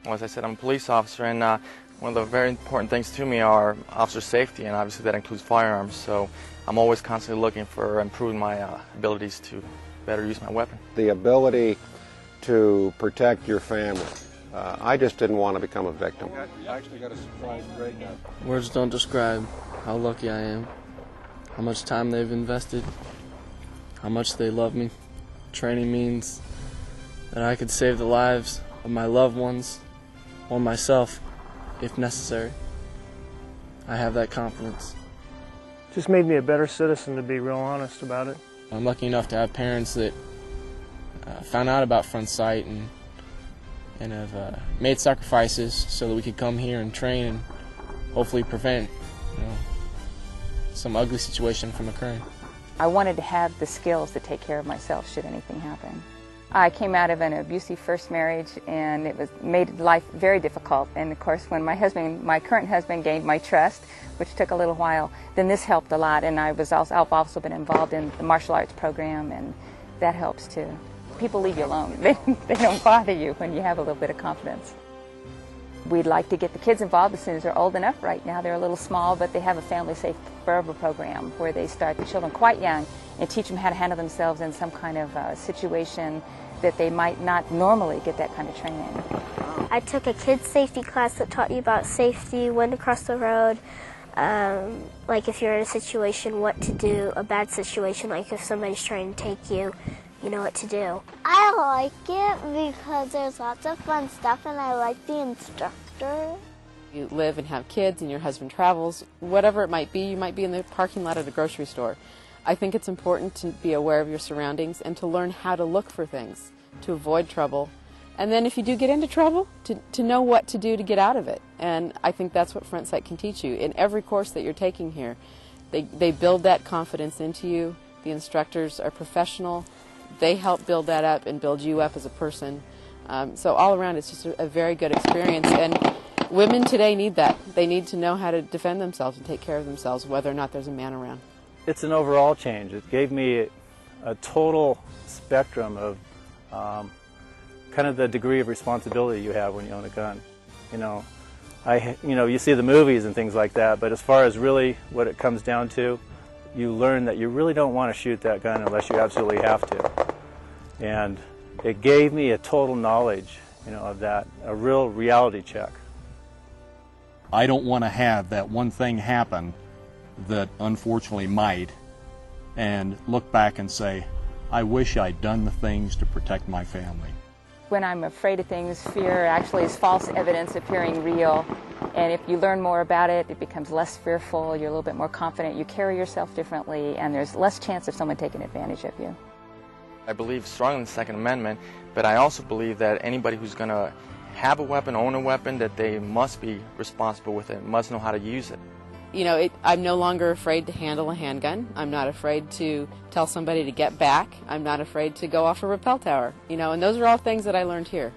Well, as I said, I'm a police officer, and one of the very important things to me are officer safety, and obviously that includes firearms. So I'm always constantly looking for improving my abilities to better use my weapon. The ability to protect your family. I just didn't want to become a victim. I actually got a surprise breakout. Words don't describe how lucky I am, how much time they've invested, how much they love me. Training means that I could save the lives of my loved ones or myself if necessary. I have that confidence. Just made me a better citizen, to be real honest about it. I'm lucky enough to have parents that found out about Front Sight and have made sacrifices so that we could come here and train and hopefully prevent some ugly situation from occurring. I wanted to have the skills to take care of myself should anything happen. I came out of an abusive first marriage, and it made life very difficult. And of course, when my current husband gained my trust, which took a little while, then this helped a lot. And I've also been involved in the martial arts program, and that helps too. People leave you alone. They don't bother you when you have a little bit of confidence. We'd like to get the kids involved as soon as they're old enough. Right now they're a little small, but they have a family safe forever program where they start the children quite young and teach them how to handle themselves in some kind of situation that they might not normally get that kind of training. I took a kids safety class that taught you about safety, when to cross the road, like if you're in a situation, what to do, a bad situation, like if somebody's trying to take you, you know what to do. I like it because there's lots of fun stuff, and I like the instructor. You live and have kids and your husband travels, whatever it might be, you might be in the parking lot at a grocery store. I think it's important to be aware of your surroundings and to learn how to look for things, to avoid trouble. And then if you do get into trouble, to know what to do to get out of it. And I think that's what Front Sight can teach you. In every course that you're taking here, they build that confidence into you. The instructors are professional. They help build that up and build you up as a person. So all around, it's just a very good experience. And women today need that. They need to know how to defend themselves and take care of themselves, whether or not there's a man around. It's an overall change. It gave me a total spectrum of kind of the degree of responsibility you have when you own a gun. You see the movies and things like that, but as far as really what it comes down to, you learn that you really don't want to shoot that gun unless you absolutely have to. And it gave me a total knowledge, of that, a real reality check. I don't want to have that one thing happen that unfortunately might, and look back and say, I wish I'd done the things to protect my family. When I'm afraid of things, fear actually is false evidence appearing real. And if you learn more about it, it becomes less fearful, you're a little bit more confident, you carry yourself differently, and there's less chance of someone taking advantage of you. I believe strongly in the Second Amendment, but I also believe that anybody who's going to have a weapon, own a weapon, that they must be responsible with it, must know how to use it. I'm no longer afraid to handle a handgun. I'm not afraid to tell somebody to get back. I'm not afraid to go off a rappel tower. And those are all things that I learned here.